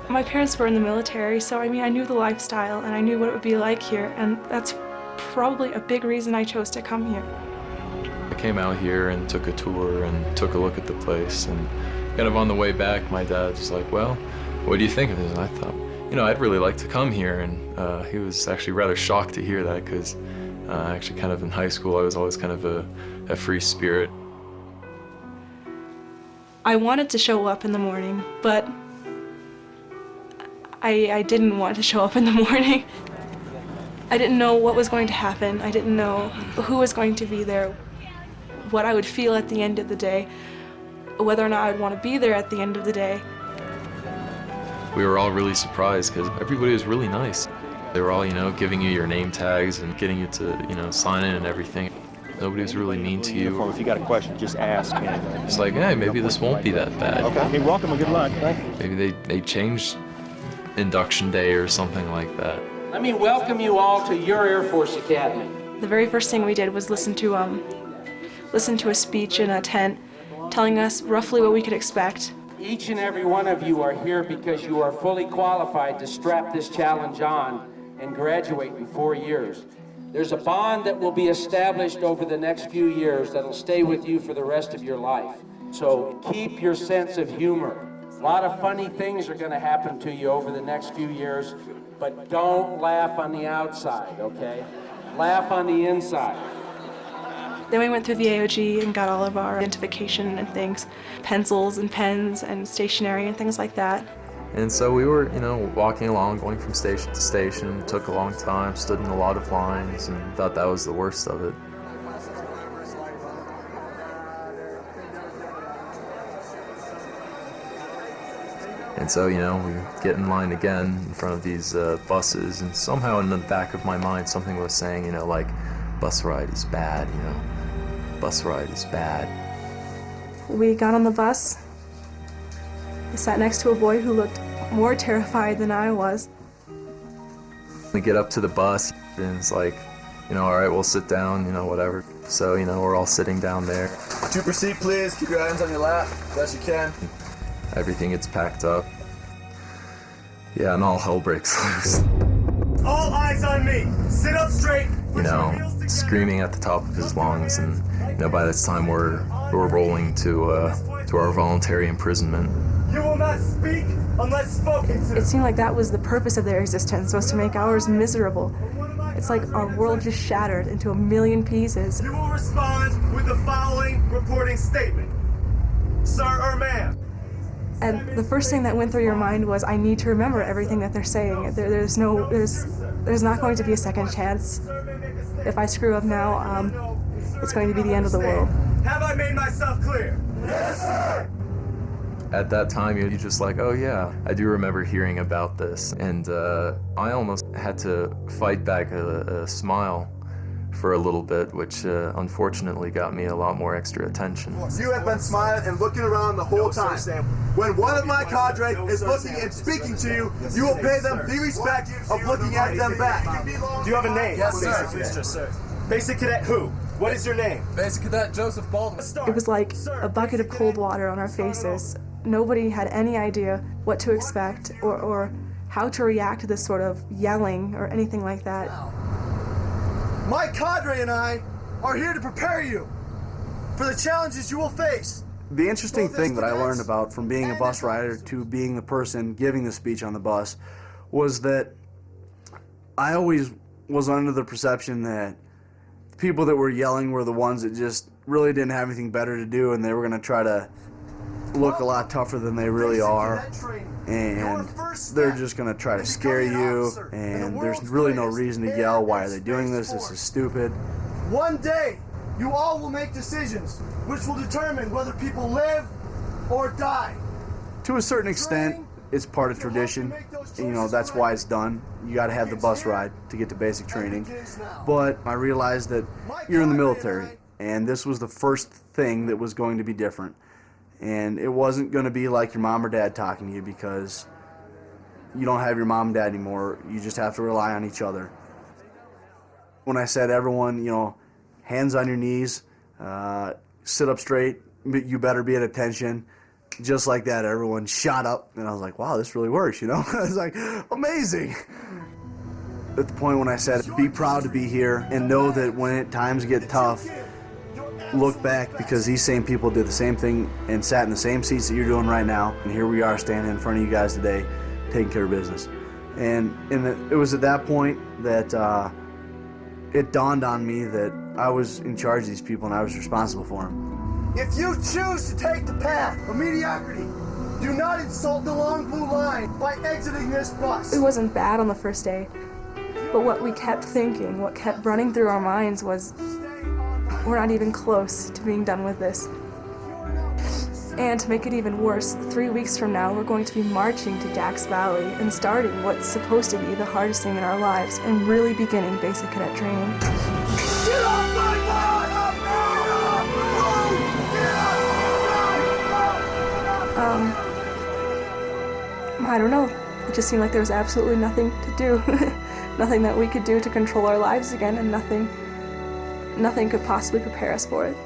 My parents were in the military, so I mean, I knew the lifestyle and I knew what it would be like here, and that's probably a big reason I chose to come here. I came out here and took a tour and took a look at the place, and kind of on the way back, my dad was like, well, what do you think of this? And I thought, you know, I'd really like to come here, and he was actually rather shocked to hear that, because actually kind of in high school I was always kind of a free spirit. I wanted to show up in the morning, but I didn't want to show up in the morning. I didn't know what was going to happen. I didn't know who was going to be there, what I would feel at the end of the day, whether or not I would want to be there at the end of the day. We were all really surprised because everybody was really nice. They were all, you know, giving you your name tags and getting you to, you know, sign in and everything. Nobody was really mean to you. If you got a question, just ask. It's like, hey, maybe this won't be that bad. Okay. Hey, welcome and good luck. Thank you. Maybe they changed induction day or something like that. Let me welcome you all to your Air Force Academy. The very first thing we did was listen to a speech in a tent telling us roughly what we could expect. Each and every one of you are here because you are fully qualified to strap this challenge on and graduate in 4 years. There's a bond that will be established over the next few years that'll stay with you for the rest of your life. So keep your sense of humor. A lot of funny things are going to happen to you over the next few years, but don't laugh on the outside, okay? Laugh on the inside. Then we went through the AOG and got all of our identification and things, pencils and pens and stationery and things like that. And so we were, you know, walking along, going from station to station. It took a long time, stood in a lot of lines, and thought that was the worst of it. And so, you know, we get in line again in front of these buses, and somehow in the back of my mind something was saying, you know, like, bus ride is bad, you know, bus ride is bad. We got on the bus. I sat next to a boy who looked more terrified than I was. We get up to the bus, and it's like, you know, all right, we'll sit down, you know, whatever. So, you know, we're all sitting down there. To proceed, please. Keep your hands on your lap, best you can. Everything gets packed up. Yeah, and all hell breaks loose. All eyes on me. Sit up straight. You know, screaming at the top of his lungs, and you know, by this time we're rolling to our voluntary imprisonment. You will not speak unless spoken to. It seemed like that was the purpose of their existence, was to make ours miserable. It's like our world just shattered into a million pieces. You will respond with the following reporting statement. Sir or ma'am. And the first thing that went through your mind was, I need to remember everything that they're saying. There's not going to be a second chance. If I screw up now, it's going to be the end of the world. Have I made myself clear? Yes, sir. At that time, you're just like, oh yeah, I do remember hearing about this. And I almost had to fight back a smile for a little bit, which unfortunately got me a lot more extra attention. You have been smiling and looking around the whole time. When one of my cadre is looking and speaking to you, you will pay them the respect of looking at them back. Do you have a name? Yes, sir. Yes, sir. Basic Cadet who? What is your name? Basic Cadet Joseph Baldwin. It was like a bucket of cold water on our faces. Nobody had any idea what to expect or how to react to this sort of yelling or anything like that. My cadre and I are here to prepare you for the challenges you will face. The interesting thing that I learned about from being a bus rider to being the person giving the speech on the bus was that I always was under the perception that the people that were yelling were the ones that just really didn't have anything better to do, and they were going to try to look a lot tougher than they really are, and they're just going to try to scare you, and there's really no reason to yell. Why are they doing this? This is stupid. One day, you all will make decisions which will determine whether people live or die. To a certain extent, it's part of tradition. You know, that's why it's done. You got to have the bus ride to get to basic training. But I realized that you're in the military, and this was the first thing that was going to be different. And it wasn't going to be like your mom or dad talking to you, because you don't have your mom and dad anymore. You just have to rely on each other. When I said everyone, you know, hands on your knees, sit up straight, you better be at attention, just like that, everyone shot up, and I was like, wow, this really works, you know? I was like, amazing. At the point when I said, be proud to be here and know that when times get tough, look back, because these same people did the same thing and sat in the same seats that you're doing right now, and here we are standing in front of you guys today, taking care of business. And it was at that point that it dawned on me that I was in charge of these people and I was responsible for them. If you choose to take the path of mediocrity, do not insult the long blue line by exiting this bus. It wasn't bad on the first day, but what we kept thinking, what kept running through our minds was, we're not even close to being done with this. And to make it even worse, 3 weeks from now, we're going to be marching to Dax Valley and starting what's supposed to be the hardest thing in our lives and really beginning basic cadet training. Get off my bus! I don't know. It just seemed like there was absolutely nothing to do. Nothing that we could do to control our lives again, and nothing could possibly prepare us for it.